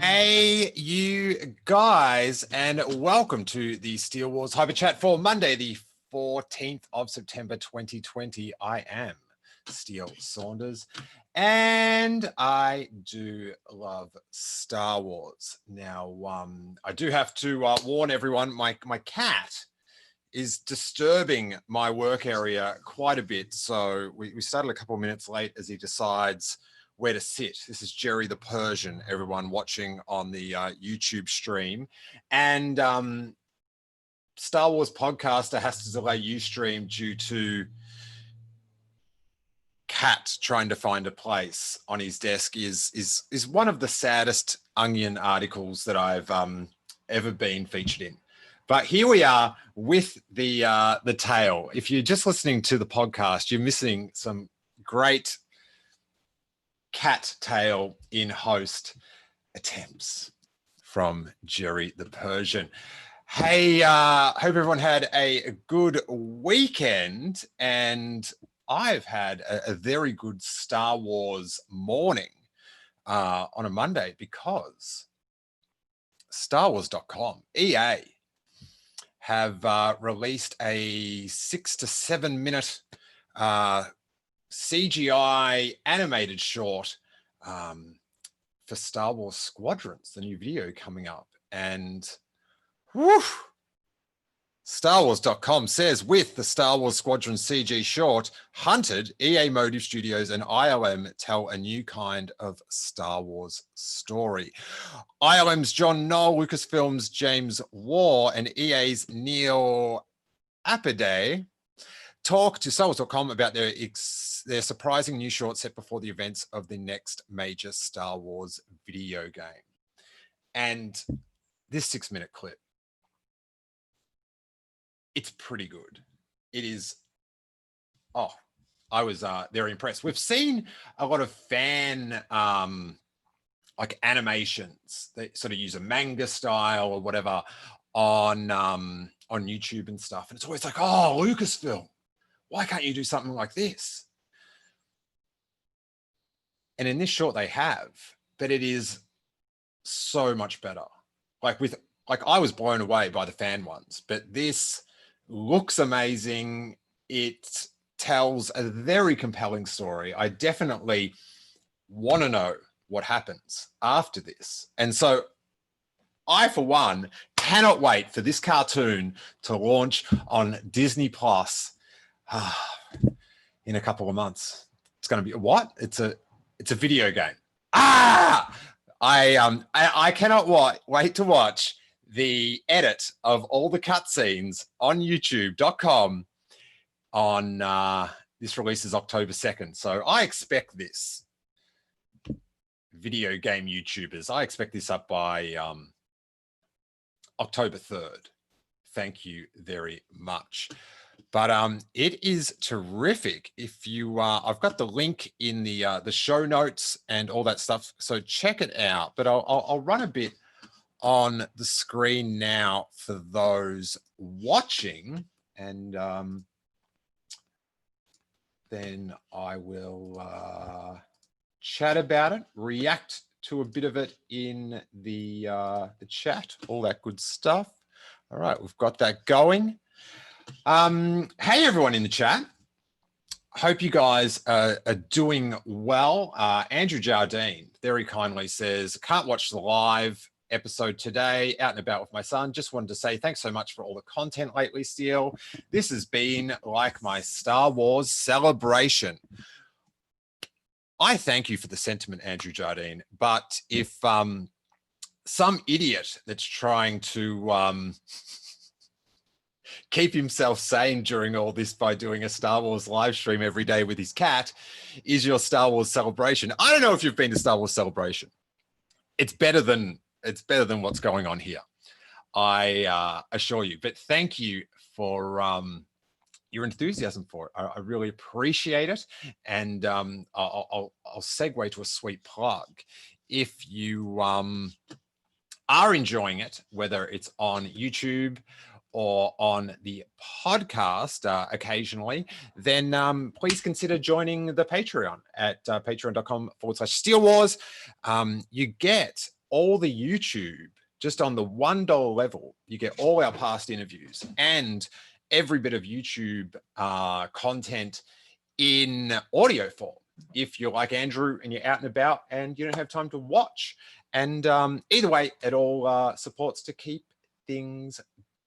Hey, you guys, and welcome to the Steele Wars Hyperchat for Monday, the 14th of September, 2020. I am Steele Saunders, and I do love Star Wars. Now, I do have to warn everyone, my cat is disturbing my work area quite a bit. So we started a couple of minutes late as he decides where to sit. This is Jerry the Persian, everyone watching on the YouTube stream. And Star Wars podcaster has to delay Ustream due to cat trying to find a place on his desk is one of the saddest Onion articles that I've ever been featured in. But here we are with the tale. If you're just listening to the podcast, you're missing some great cat tale in host attempts from Jerry the Persian. Hey, hope everyone had a good weekend, and I've had a very good Star Wars morning on a Monday because StarWars.com, EA, have released a 6 to 7 minute CGI animated short for Star Wars Squadrons, the new video coming up. And whew, StarWars.com says, with the Star Wars Squadrons CG short, Hunted, EA Motive Studios and ILM tell a new kind of Star Wars story. ILM's John Knoll, Lucasfilm's James Waugh, and EA's Neil Appiday talk to StarWars.com about their surprising new short set before the events of the next major Star Wars video game. And this 6 minute clip, it's pretty good. It is, oh, I was very impressed. We've seen a lot of fan like animations that sort of use a manga style or whatever on YouTube and stuff. And it's always like, oh, Lucasfilm, why can't you do something like this? And in this short they have, but it is so much better. Like I was blown away by the fan ones, but this looks amazing. It tells a very compelling story. I definitely want to know what happens after this. And so I, for one, cannot wait for this cartoon to launch on Disney Plus in a couple of months. It's going to be what? It's a video game. I cannot wait to watch the edit of all the cutscenes on YouTube.com on this release is October 2nd. So I expect this, video game YouTubers, I expect this up by October 3rd. Thank you very much. But it is terrific. If you, I've got the link in the show notes and all that stuff, so check it out. But I'll run a bit on the screen now for those watching, and then I will chat about it, react to a bit of it in the chat, all that good stuff. All right, we've got that going. Hey, everyone in the chat. Hope you guys are doing well. Andrew Jardine very kindly says, can't watch the live episode today, out and about with my son. Just wanted to say thanks so much for all the content lately, Steele. This has been like my Star Wars celebration. I thank you for the sentiment, Andrew Jardine. But if some idiot that's trying to keep himself sane during all this by doing a Star Wars live stream every day with his cat is your Star Wars celebration, I don't know if you've been to Star Wars Celebration. It's better than what's going on here, I assure you. But thank you for your enthusiasm for it. I really appreciate it. And I'll segue to a sweet plug. If you are enjoying it, whether it's on YouTube or on the podcast occasionally, then please consider joining the Patreon at patreon.com/Steele Wars. You get all the YouTube, just on the $1 level, you get all our past interviews and every bit of YouTube content in audio form. If you're like Andrew and you're out and about and you don't have time to watch. And either way, it all supports to keep things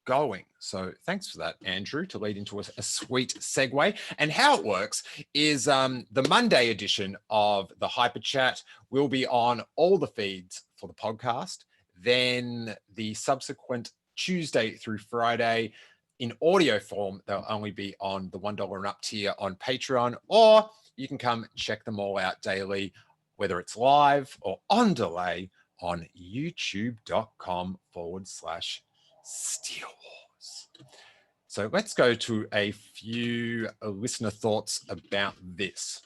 going. So thanks for that, Andrew, to lead into a sweet segue. And how it works is the Monday edition of the Hyperchat will be on all the feeds for the podcast. Then the subsequent Tuesday through Friday in audio form, they'll only be on the $1 and up tier on Patreon, or you can come check them all out daily, whether it's live or on delay on youtube.com/Steele Wars. So let's go to a few listener thoughts about this.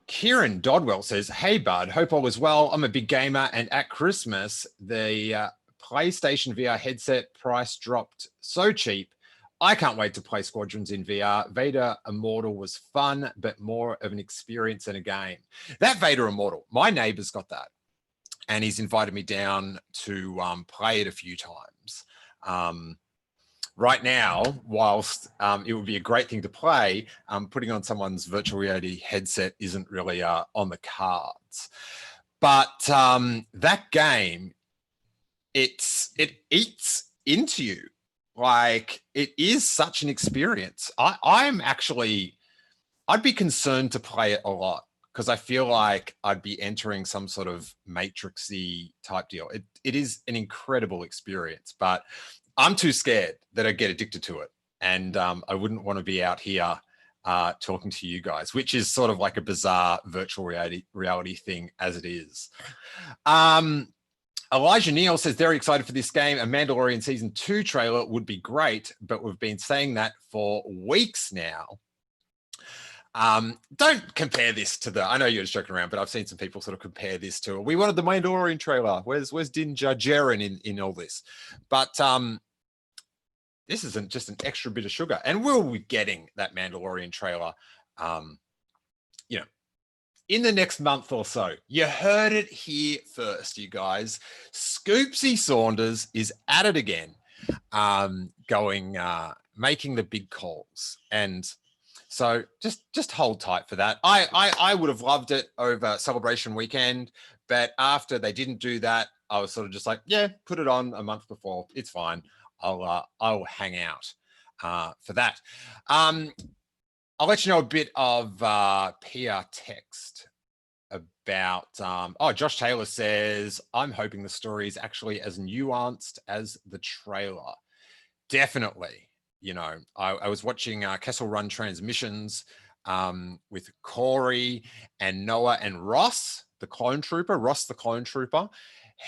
Kieran Dodwell says, hey, bud, hope all is well. I'm a big gamer, and at Christmas, the PlayStation VR headset price dropped so cheap. I can't wait to play Squadrons in VR. Vader Immortal was fun, but more of an experience than a game. That Vader Immortal, my neighbor's got that, and he's invited me down to play it a few times. Right now, whilst it would be a great thing to play, putting on someone's virtual reality headset isn't really on the cards. But that game, it eats into you. Like, it is such an experience. I'd be concerned to play it a lot, because I feel like I'd be entering some sort of Matrixy type deal. It is an incredible experience, but I'm too scared that I'd get addicted to it. And I wouldn't want to be out here talking to you guys, which is sort of like a bizarre virtual reality thing as it is. Elijah Neal says, very excited for this game. A Mandalorian Season 2 trailer would be great, but we've been saying that for weeks now. Don't compare this to I know you're just joking around, but I've seen some people sort of compare this to, we wanted the Mandalorian trailer. Where's Din Djarin in all this? But this isn't just an extra bit of sugar. And we'll be getting that Mandalorian trailer, in the next month or so. You heard it here first, you guys. Scoopsy Saunders is at it again, making the big calls. And so just hold tight for that. I would have loved it over Celebration Weekend, but after they didn't do that, I was sort of just like, yeah, put it on a month before. It's fine. I'll hang out for that. I'll let you know a bit of PR text about, Josh Taylor says, I'm hoping the story is actually as nuanced as the trailer. Definitely. I was watching Kessel Run Transmissions with Corey and Noah and Ross the Clone Trooper.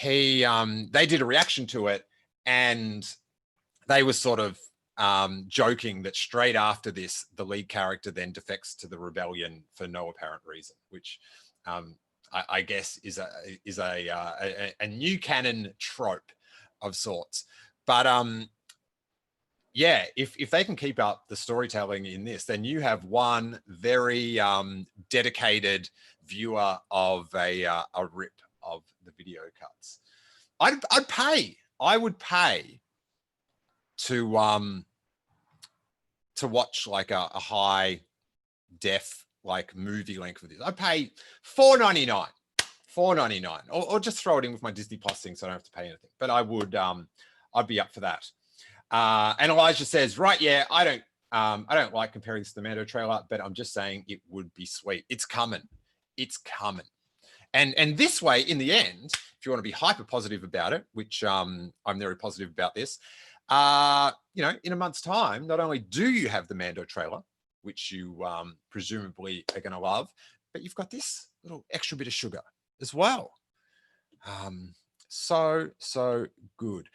They did a reaction to it, and they were sort of joking that straight after this, the lead character then defects to the rebellion for no apparent reason, which I guess is a new canon trope of sorts. But yeah, if they can keep up the storytelling in this, then you have one very dedicated viewer of a rip of the video cuts. I would pay to watch like a high def like movie length of this. I'd pay $4.99, or just throw it in with my Disney Plus thing so I don't have to pay anything. But I would, I'd be up for that. And Elijah says, right, yeah, I don't like comparing this to the Mando trailer, but I'm just saying it would be sweet. It's coming. And this way, in the end, if you want to be hyper positive about it, which I'm very positive about this, in a month's time, not only do you have the Mando trailer, which you presumably are going to love, but you've got this little extra bit of sugar as well. So good.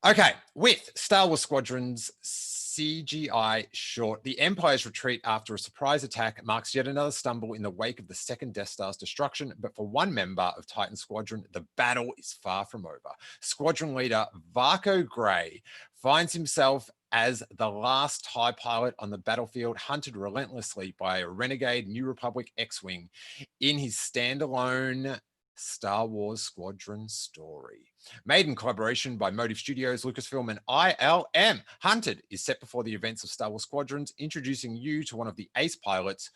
Okay, with Star Wars Squadrons CGI short, the Empire's retreat after a surprise attack marks yet another stumble in the wake of the second Death Star's destruction, but for one member of Titan Squadron, the battle is far from over. Squadron leader Varco Gray finds himself as the last TIE pilot on the battlefield, hunted relentlessly by a renegade New Republic X-Wing in his standalone Star Wars Squadron story. Made in collaboration by Motive Studios, Lucasfilm, and ILM, Hunted is set before the events of Star Wars Squadrons, introducing you to one of the ace pilots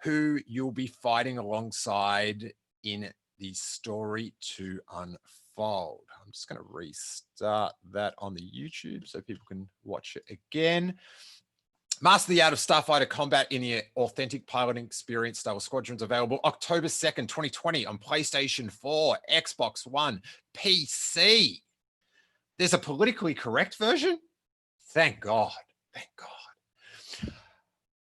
who you'll be fighting alongside in the story to unfold. I'm just going to restart that on the YouTube so people can watch it again. Master the art of starfighter combat in the authentic piloting experience. Star Wars Squadrons available October 2nd, 2020 on PlayStation 4, Xbox One, PC. There's a politically correct version? Thank God. Thank God.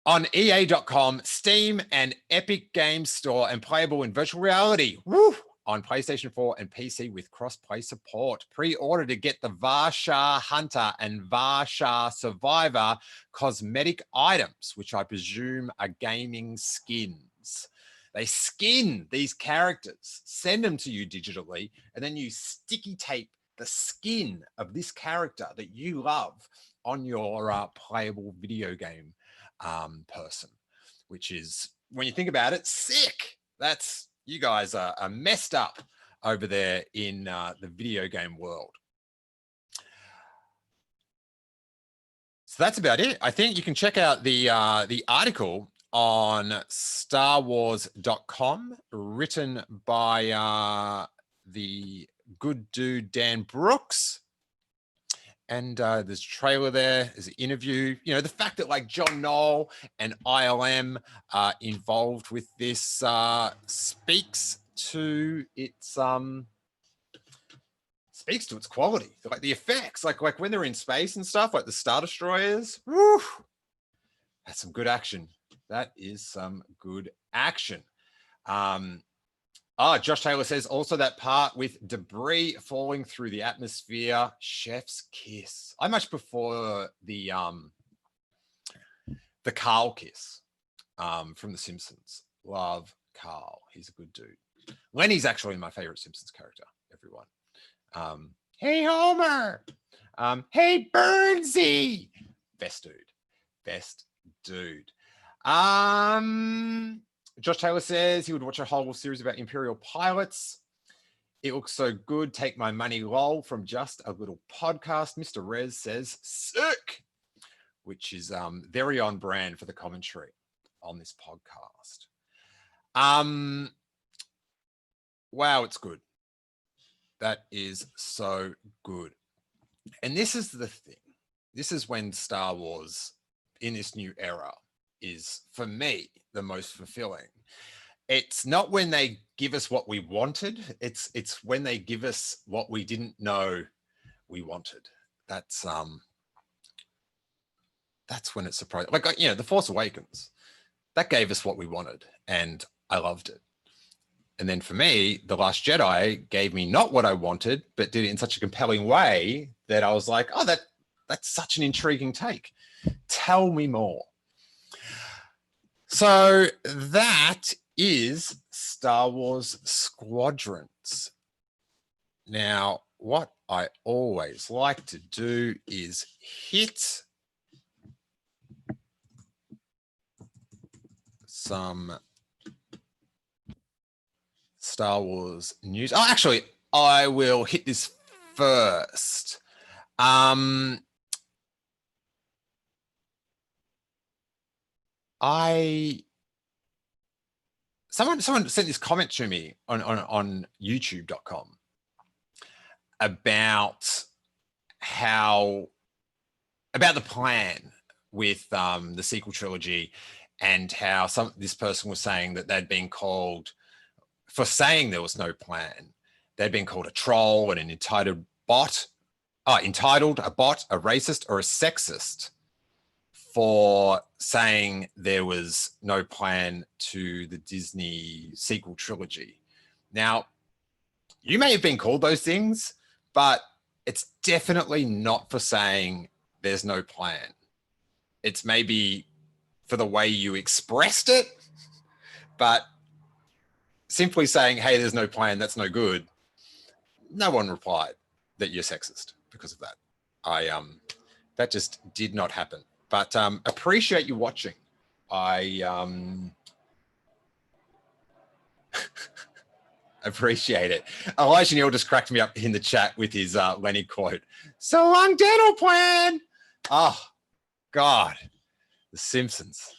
On EA.com, Steam, and Epic Games Store, and playable in virtual reality. Woo! On PlayStation 4 and PC with cross-play support. Pre-order to get the Varshar Hunter and Varshar Survivor cosmetic items, which I presume are gaming skins. They skin these characters, send them to you digitally, and then you sticky tape the skin of this character that you love on your playable video game person, which is, when you think about it, sick. That's, you guys are messed up over there in the video game world. So that's about it. I think you can check out the article on StarWars.com, written by the good dude Dan Brooks. And there's a trailer there, there's an interview. You know, the fact that like John Knoll and ILM are involved with this speaks to its quality. Like the effects, like when they're in space and stuff, like the Star Destroyers. Woo, that's some good action. That is some good action. Josh Taylor says also that part with debris falling through the atmosphere, chef's kiss. I much prefer the Carl kiss from The Simpsons. Love Carl. He's a good dude. Lenny's actually my favorite Simpsons character, everyone. Hey, Homer. Hey, Burnsy. Best dude. Best dude. Josh Taylor says he would watch a whole series about Imperial pilots. It looks so good. Take my money, lol, from just a little podcast. Mr. Rez says sick, which is very on brand for the commentary on this podcast. Wow, it's good. That is so good. And this is the thing. This is when Star Wars in this new era is, for me, the most fulfilling. It's not when they give us what we wanted. It's when they give us what we didn't know we wanted. That's when it's surprising. Like, you know, The Force Awakens, that gave us what we wanted, and I loved it. And then for me, The Last Jedi gave me not what I wanted, but did it in such a compelling way that I was like, oh, that's such an intriguing take. Tell me more. So that is Star Wars Squadrons. Now, what I always like to do is hit some Star Wars news. Oh, actually, I will hit this first. Someone sent this comment to me on YouTube.com about the plan with the sequel trilogy, and how this person was saying that they'd been called, for saying there was no plan, they'd been called a troll and an entitled bot, a bot, a racist, or a sexist for saying there was no plan to the Disney sequel trilogy. Now, you may have been called those things, but it's definitely not for saying there's no plan. It's maybe for the way you expressed it, but simply saying, hey, there's no plan, that's no good. No one replied that you're sexist because of that. That just did not happen. But appreciate you watching. I appreciate it. Elijah Neal just cracked me up in the chat with his Lenny quote. So long dental plan. Oh, God. The Simpsons.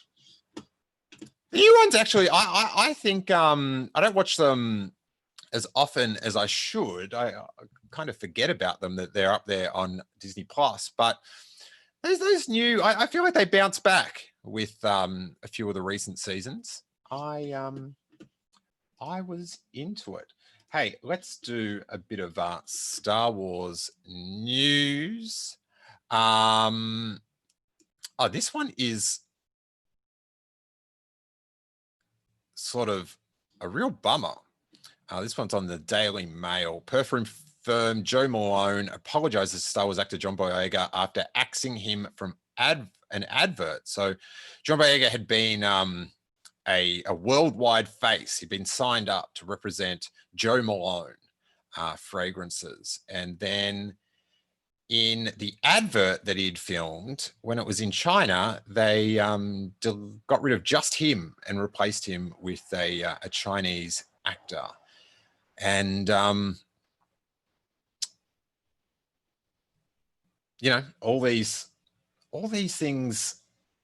The new ones, actually, I think I don't watch them as often as I should. I kind of forget about them, that they're up there on Disney Plus. But those new, I feel like they bounce back with a few of the recent seasons. I was into it. Hey, let's do a bit of Star Wars news. Oh, this one is sort of a real bummer. This one's on the Daily Mail. Perfume firm Joe Malone apologizes to Star Wars actor John Boyega after axing him from an advert. So John Boyega had been a worldwide face. He'd been signed up to represent Joe Malone fragrances. And then in the advert that he'd filmed, when it was in China, they got rid of just him and replaced him with a Chinese actor. And, you know, all these things,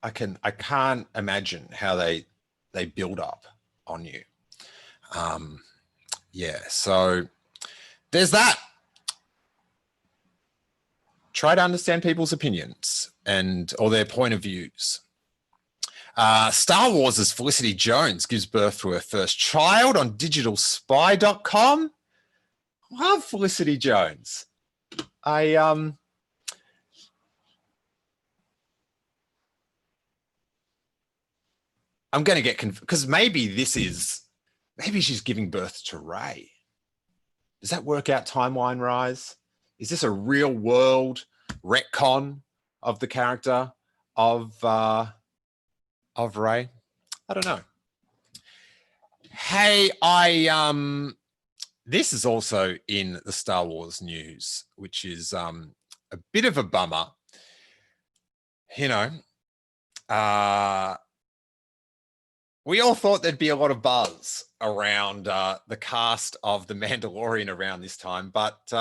I can't imagine how they build up on you. Yeah, so there's that. Try to understand people's opinions or their point of views. Star Wars' Felicity Jones gives birth to her first child on digitalspy.com. Love Felicity Jones. I'm going to get confused because maybe she's giving birth to Rey. Does that work out timeline-wise? Is this a real world retcon of the character of Rey? I don't know. Hey, this is also in the Star Wars news, which is a bit of a bummer. You know, we all thought there'd be a lot of buzz around the cast of The Mandalorian around this time, but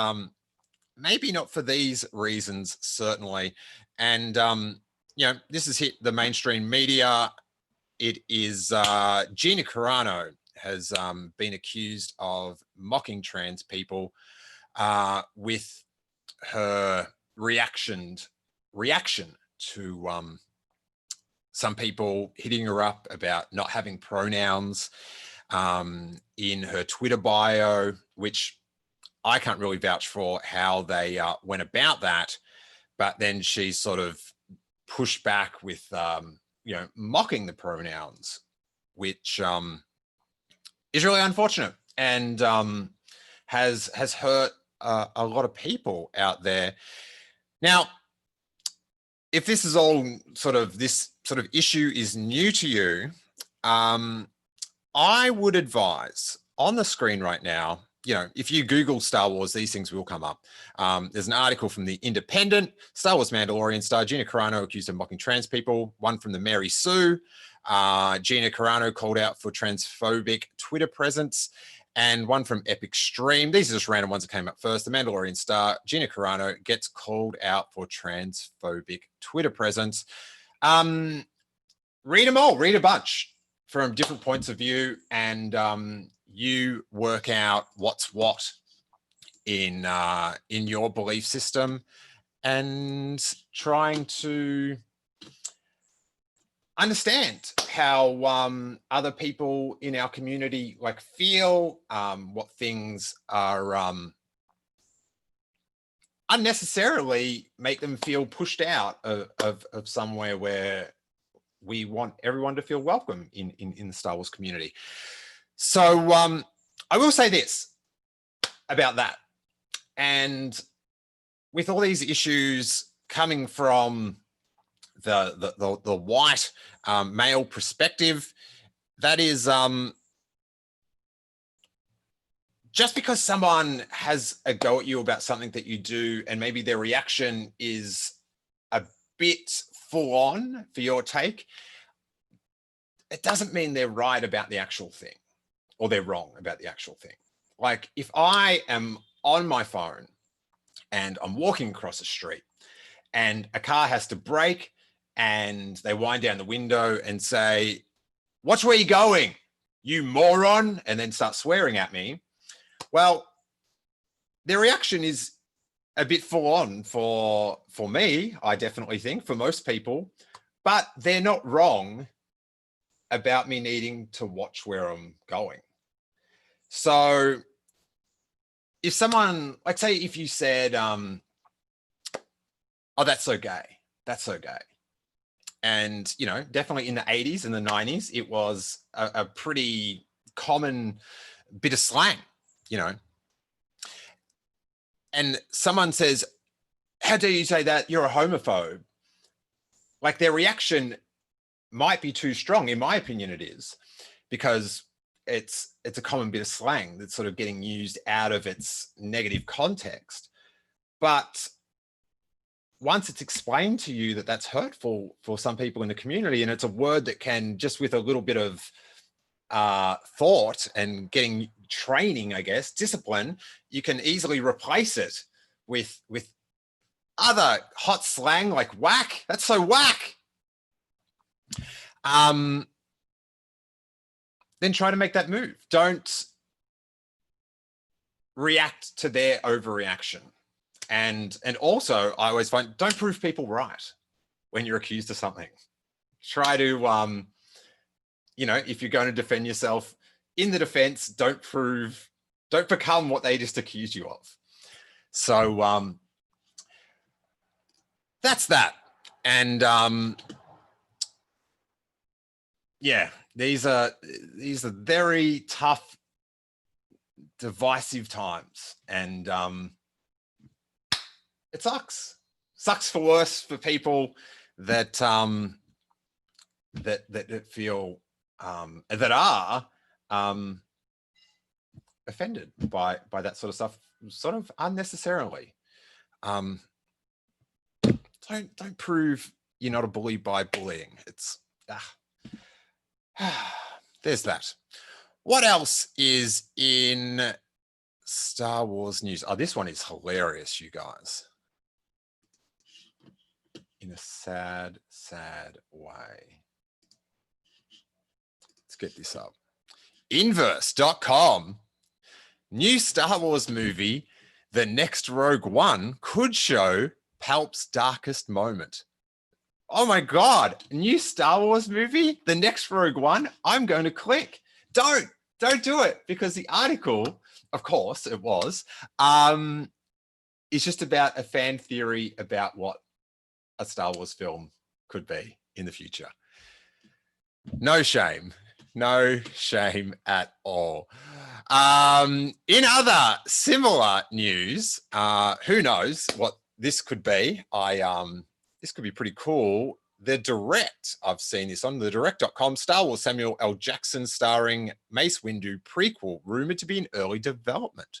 maybe not for these reasons, certainly. And, you know, this has hit the mainstream media. It is Gina Carano has been accused of mocking trans people with her reaction to some people hitting her up about not having pronouns in her Twitter bio, which I can't really vouch for how they went about that. But then she sort of pushed back with, you know, mocking the pronouns, which is really unfortunate and has hurt a lot of people out there. Now, if this is all this sort of issue is new to you, I would advise on the screen right now, you know, if you Google Star Wars, these things will come up. There's an article from The Independent, Star Wars Mandalorian star Gina Carano accused of mocking trans people. One from the Mary Sue. Gina Carano called out for transphobic Twitter presence. And one from Epic Stream. These are just random ones that came up first. The Mandalorian star Gina Carano gets called out for transphobic Twitter presence. Read them all. Read a bunch from different points of view, and you work out what's what in your belief system, and trying to understand how other people in our community feel, what things are unnecessarily make them feel pushed out of somewhere where we want everyone to feel welcome in the Star Wars community. So I will say this about that. And with all these issues coming from the white male perspective, that is just because someone has a go at you about something that you do, and maybe their reaction is a bit full on for your take, it doesn't mean they're right about the actual thing or they're wrong about the actual thing. Like if I am on my phone and I'm walking across the street and a car has to brake and they wind down the window and say, "Watch where you're going, you moron," and then start swearing at me. Well, their reaction is a bit full on for me, I definitely think, for most people, but they're not wrong about me needing to watch where I'm going. So if someone, like say if you said, "Oh, that's so gay. That's so gay." And, you know, definitely in the 80s and the 90s, it was a pretty common bit of slang, you know. And someone says, "How dare you say that? You're a homophobe." Like their reaction might be too strong. In my opinion, it is, because it's a common bit of slang that's sort of getting used out of its negative context. But once it's explained to you that that's hurtful for some people in the community, and it's a word that can, just with a little bit of thought and getting training, I guess, discipline, you can easily replace it with other hot slang like whack. That's so whack. Then try to make that move. Don't react to their overreaction. And also, I always find, don't prove people right when you're accused of something. Try to, you know, if you're going to defend yourself in the defense, don't become what they just accused you of. So that's that. And yeah, these are very tough, divisive times, and it sucks for worse for people that that feel that are offended by that sort of stuff, sort of unnecessarily. Don't prove you're not a bully by bullying. It's there's that. What else is in Star Wars news? Oh, this one is hilarious, you guys. In a sad, sad way. Let's get this up. Inverse.com. New Star Wars movie, The Next Rogue One, could show Palp's darkest moment. Oh my God, new Star Wars movie, The Next Rogue One. I'm going to click. Don't do it, because the article, of course it was, is just about a fan theory about what a Star Wars film could be in the future. No shame at all. In other similar news, who knows what this could be? This could be pretty cool. The Direct, I've seen this on the Direct.com. Star Wars Samuel L. Jackson starring Mace Windu prequel, rumored to be in early development.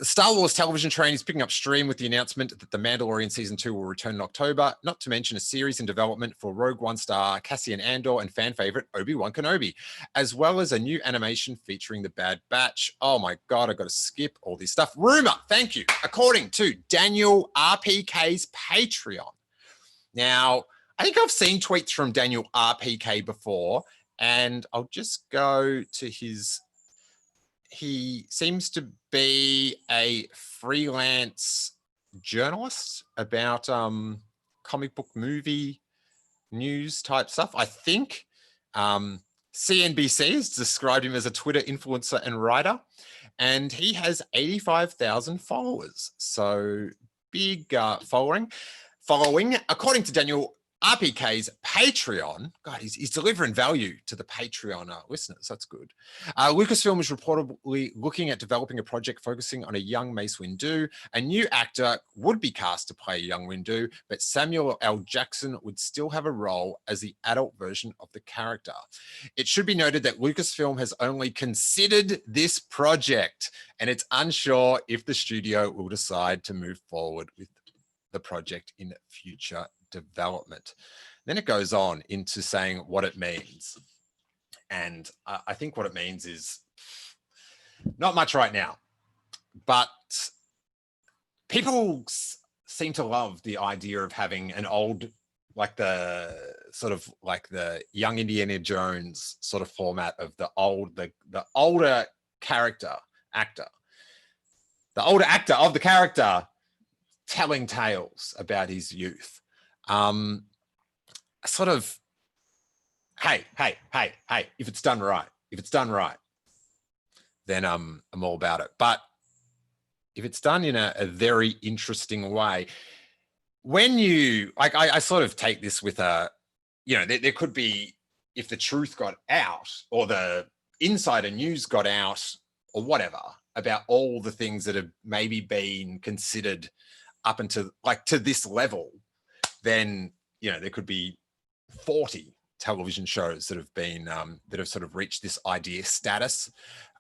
The Star Wars television train is picking up steam with the announcement that The Mandalorian Season 2 will return in October, not to mention a series in development for Rogue One star Cassian Andor and fan favorite Obi-Wan Kenobi, as well as a new animation featuring the Bad Batch. Oh my God, I've got to skip all this stuff. Rumor, thank you. According to Daniel RPK's Patreon. Now, I think I've seen tweets from Daniel RPK before, and I'll just go to his... He seems to be a freelance journalist about comic book movie news type stuff. I think CNBC has described him as a Twitter influencer and writer, and he has 85,000 followers. So big following. According to Daniel RPK's Patreon, God, he's delivering value to the Patreon listeners. That's good. Lucasfilm is reportedly looking at developing a project focusing on a young Mace Windu. A new actor would be cast to play a young Windu, but Samuel L. Jackson would still have a role as the adult version of the character. It should be noted that Lucasfilm has only considered this project, and it's unsure if the studio will decide to move forward with the project in future development. Then it goes on into saying what it means. And I think what it means is not much right now, but people seem to love the idea of having an old, like the sort of like the young Indiana Jones sort of format of the older actor of the character telling tales about his youth. Sort of, hey, if it's done right, then I'm all about it. But if it's done in a very interesting way, when you, like, I sort of take this with a, you know, there could be, if the truth got out or the insider news got out or whatever about all the things that have maybe been considered up into, like, to this level, then, you know, there could be 40 television shows that have been, that have sort of reached this idea status,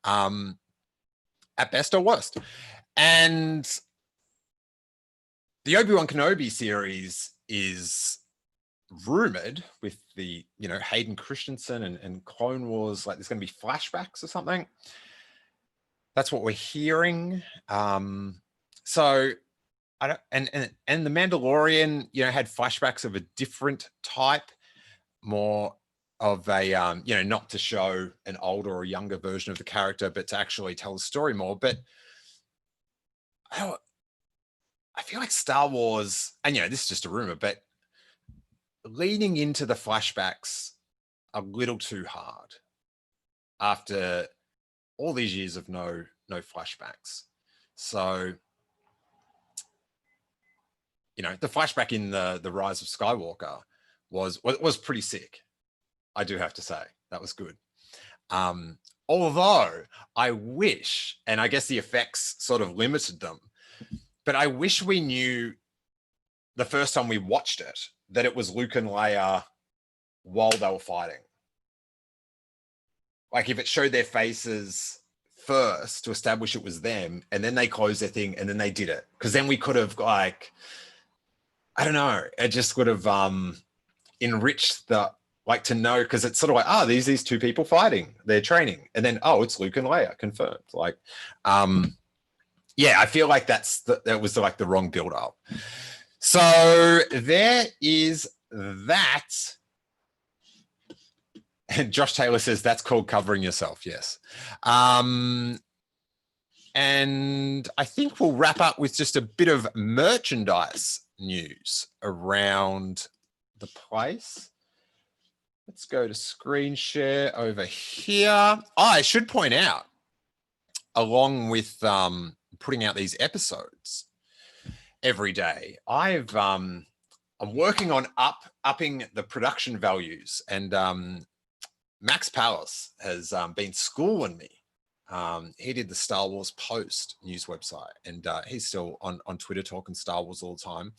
at best or worst. And the Obi-Wan Kenobi series is rumored with the, you know, Hayden Christensen and Clone Wars, like there's going to be flashbacks or something. That's what we're hearing. So I don't, and the Mandalorian, you know, had flashbacks of a different type, more of a, you know, not to show an older or younger version of the character, but to actually tell the story more. But I feel like Star Wars, and, you know, this is just a rumor, but leaning into the flashbacks a little too hard after all these years of no flashbacks. So, you know, the flashback in the Rise of Skywalker was pretty sick. I do have to say that was good. Although I wish, and I guess the effects sort of limited them, but I wish we knew the first time we watched it that it was Luke and Leia while they were fighting. Like if it showed their faces first to establish it was them, and then they closed their thing and then they did it. Because then we could have, like, I don't know, it just would have enriched the, like, to know, because it's sort of like, these two people fighting, they're training, and then it's Luke and Leia, confirmed. Like, yeah, I feel like that was like the wrong build up. So there is that. And Josh Taylor says that's called covering yourself. Yes. And I think we'll wrap up with just a bit of merchandise news around the place. Let's go to screen share over here. I should point out, along with putting out these episodes every day, I'm working on upping the production values, and Max Palace has been schooling me. He did the Star Wars Post news website, and he's still on Twitter talking Star Wars all the time.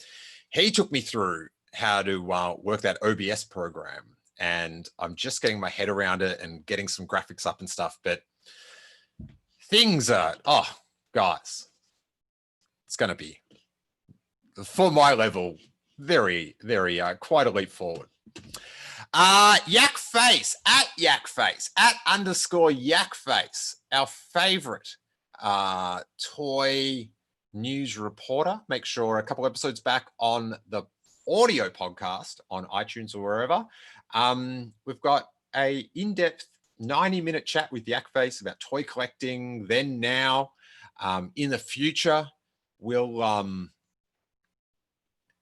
He took me through how to work that OBS program, and I'm just getting my head around it and getting some graphics up and stuff. But things are, guys, it's going to be, for my level, very, very quite a leap forward. Yakface, at _Yakface, our favorite toy news reporter. Make sure a couple episodes back on the audio podcast on iTunes or wherever, we've got a in-depth 90-minute chat with Yakface about toy collecting, then, now, in the future. Will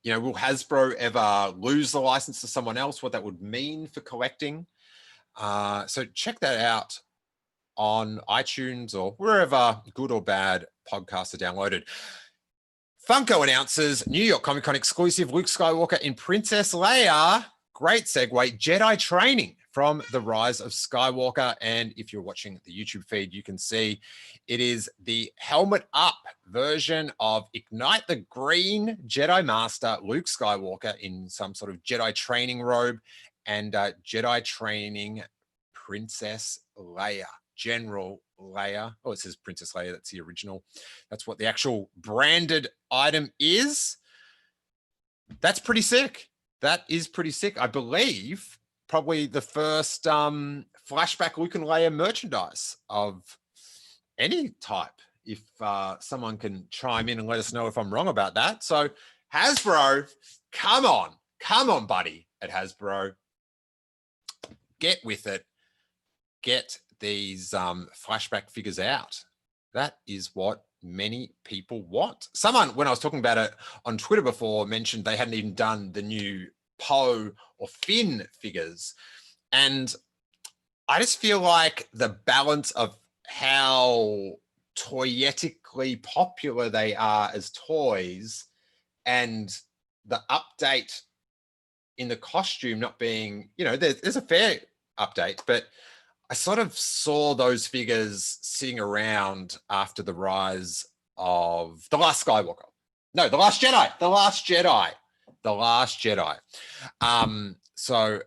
Hasbro ever lose the license to someone else? What that would mean for collecting. So check that out on iTunes or wherever good or bad podcasts are downloaded. Funko announces New York Comic Con exclusive Luke Skywalker in Princess Leia. Great segue. Jedi training from The Rise of Skywalker. And if you're watching the YouTube feed, you can see it is the helmet up version of Ignite the Green Jedi Master Luke Skywalker in some sort of Jedi training robe, and Jedi training Princess Leia, General Leia. Oh, it says Princess Leia. That's the original. That's what the actual branded item is. That's pretty sick. That is pretty sick. I believe probably the first flashback Luke and Leia merchandise of any type. If someone can chime in and let us know if I'm wrong about that. So Hasbro, come on, buddy, at Hasbro. Get with it. Get these flashback figures out. That is what many people want. Someone, when I was talking about it on Twitter before, mentioned they hadn't even done the new Poe or Finn figures. And I just feel like the balance of how toyetically popular they are as toys and the update in the costume not being, you know, there's a fair update, but I sort of saw those figures sitting around after the rise of The Last Skywalker. No, The Last Jedi. The Last Jedi. The Last Jedi. So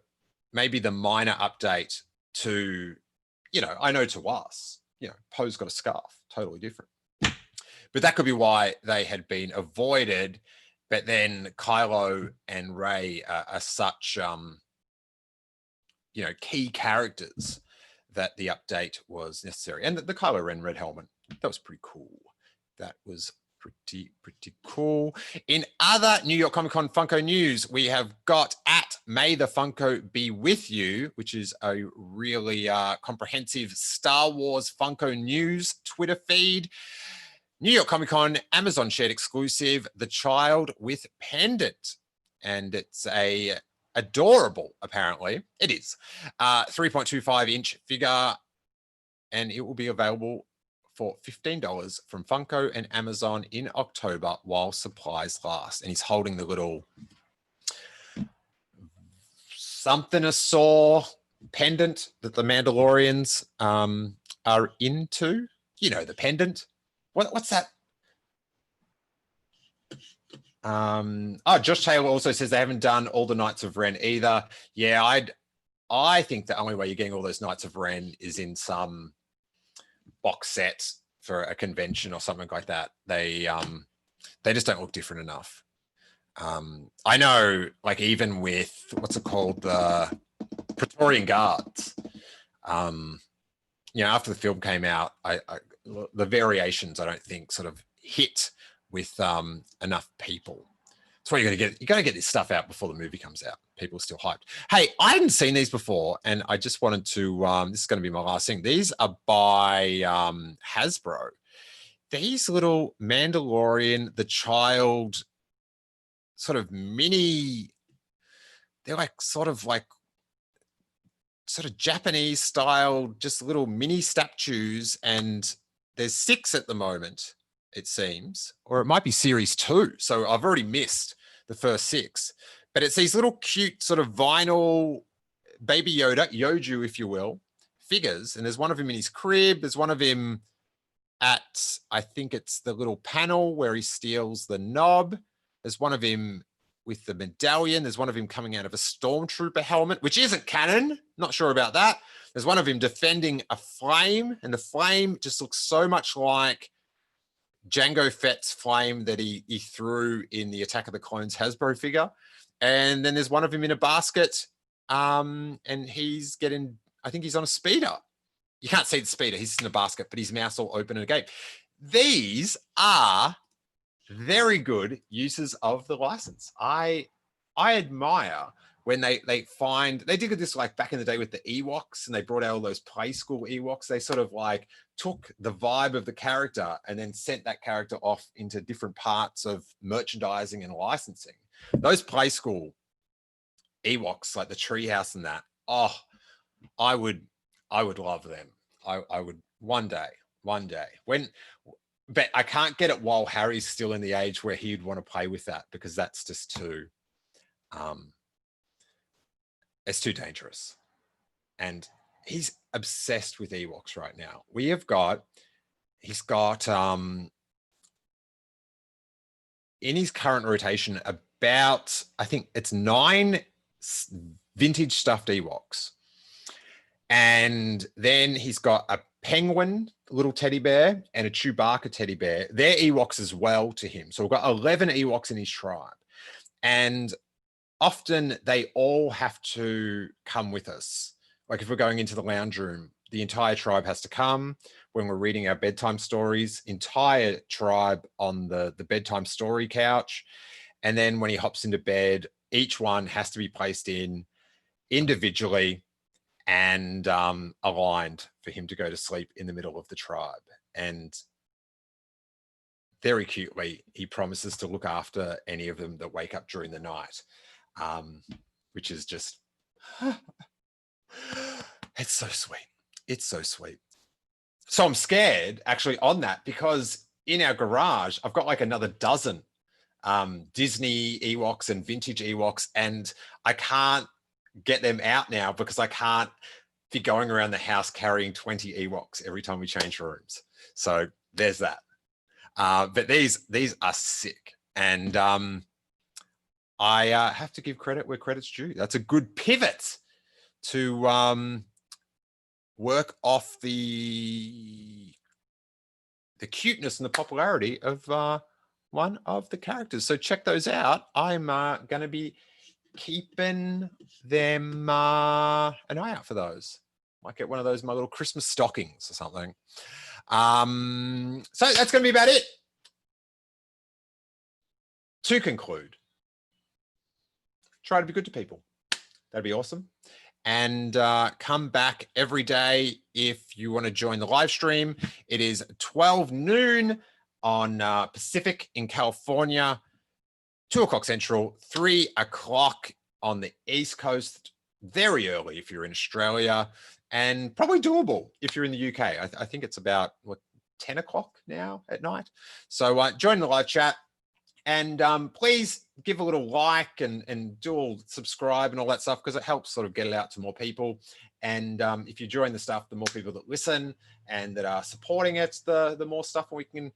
maybe the minor update to, you know, I know to us, you know, Poe's got a scarf, totally different. But that could be why they had been avoided. But then Kylo and Rey are such, you know, key characters that the update was necessary. And the Kylo Ren red helmet, that was pretty cool. That was pretty cool. In other New York Comic Con Funko news, we have got at May the Funko Be With You, which is a really comprehensive Star Wars Funko news Twitter feed. New York Comic Con Amazon shared exclusive, The Child with Pendant. And it's a adorable, apparently. It is. 3.25-inch figure, and it will be available for $15 from Funko and Amazon in October while supplies last. And he's holding the little something-a-saw pendant that the Mandalorians are into. You know, the pendant. What's that? Oh, Josh Taylor also says they haven't done all the Knights of Ren either. Yeah, I think the only way you're getting all those Knights of Ren is in some box set for a convention or something like that. They just don't look different enough. I know, like, even with what's it called, the Praetorian Guards. You know, after the film came out, the variations I don't think sort of hit with enough people. That's why you got to get this stuff out before the movie comes out. People are still hyped. Hey, I hadn't seen these before, and I just wanted to, this is going to be my last thing. These are by Hasbro. These little Mandalorian, the child sort of mini, they're like sort of Japanese style, just little mini statues, and there's 6 at the moment, it seems, or it might be series 2. So I've already missed the first 6, but it's these little cute sort of vinyl baby Yoju, if you will, figures. And there's one of him in his crib. There's one of him at, I think it's the little panel where he steals the knob. There's one of him with the medallion. There's one of him coming out of a stormtrooper helmet, which isn't canon. Not sure about that. There's one of him defending a flame, and the flame just looks so much like Jango Fett's flame that he threw in the Attack of the Clones Hasbro figure. And then there's one of him in a basket, and he's getting, I think he's on a speeder. You can't see the speeder. He's in a basket, but his mouth's all open and agape. These are very good uses of the license. I admire when they did this like back in the day with the Ewoks, and they brought out all those play school Ewoks. They sort of like took the vibe of the character and then sent that character off into different parts of merchandising and licensing. Those play school Ewoks, like the treehouse and that, oh, I would love them. I would one day when, but I can't get it while Harry's still in the age where he'd want to play with that, because that's just too, it's too dangerous. And he's obsessed with Ewoks right now. He's got in his current rotation about, I think it's 9 vintage stuffed Ewoks. And then he's got a penguin little teddy bear and a Chewbacca teddy bear. They're Ewoks as well to him. So we've got 11 Ewoks in his tribe. And often they all have to come with us. Like if we're going into the lounge room, the entire tribe has to come. When we're reading our bedtime stories, entire tribe on the bedtime story couch. And then when he hops into bed, each one has to be placed in individually and aligned for him to go to sleep in the middle of the tribe. And very cutely, he promises to look after any of them that wake up during the night, which is just, it's so sweet. It's so sweet. So I'm scared actually on that, because in our garage, I've got like another dozen Disney Ewoks and vintage Ewoks, and I can't get them out now because I can't be going around the house carrying 20 Ewoks every time we change rooms. So there's that. But these are sick. And I have to give credit where credit's due. That's a good pivot to work off the cuteness and the popularity of one of the characters. So check those out. I'm going to be keeping them an eye out for those. Might get one of those in my little Christmas stockings or something. So that's going to be about it. To conclude, try to be good to people. That'd be awesome. And come back every day if you want to join the live stream. It is 12 noon on Pacific in California, 2 o'clock Central, 3 o'clock on the East Coast, very early if you're in Australia, and probably doable if you're in the UK. I think it's about, what, 10 o'clock now at night. So join the live chat. And please give a little like and do all subscribe and all that stuff, because it helps sort of get it out to more people. And if you join the stuff, the more people that listen and that are supporting it, the more stuff we can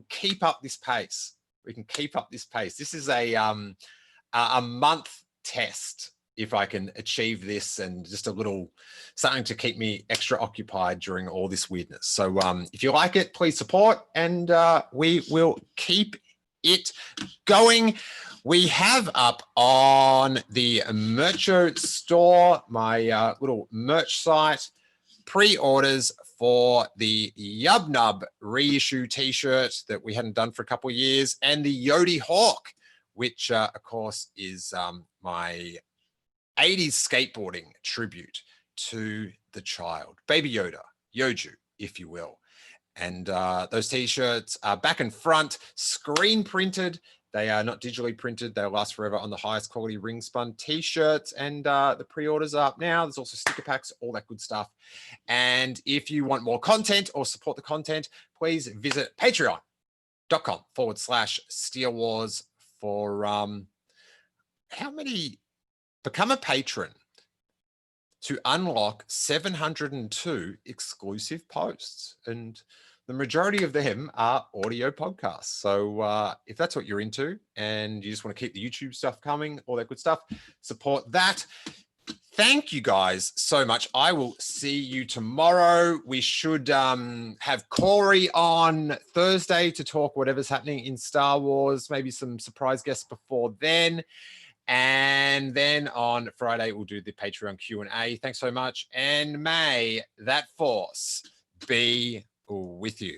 keep up this pace. We can keep up this pace. This is a month test. If I can achieve this, and just a little something to keep me extra occupied during all this weirdness. So if you like it, please support, and we will keep it going. We have up on the Mercho store, my little merch site, pre-orders for the Yub Nub reissue t-shirt that we hadn't done for a couple of years, and the Yodi Hawk, which of course is my 80s skateboarding tribute to the child, Baby Yoda, Yoju, if you will. And those t-shirts are back and front, screen printed. They are not digitally printed. They'll last forever on the highest quality ring spun t-shirts. And the pre-orders are up now. There's also sticker packs, all that good stuff. And if you want more content or support the content, please visit patreon.com/Steele Wars for how many? Become a patron to unlock 702 exclusive posts, and the majority of them are audio podcasts. So if that's what you're into and you just want to keep the YouTube stuff coming, all that good stuff, support that. Thank you guys so much. I will see you tomorrow. We should have Corey on Thursday to talk whatever's happening in Star Wars, maybe some surprise guests before then. And then on Friday, we'll do the Patreon Q&A. Thanks so much. And may that force be with you.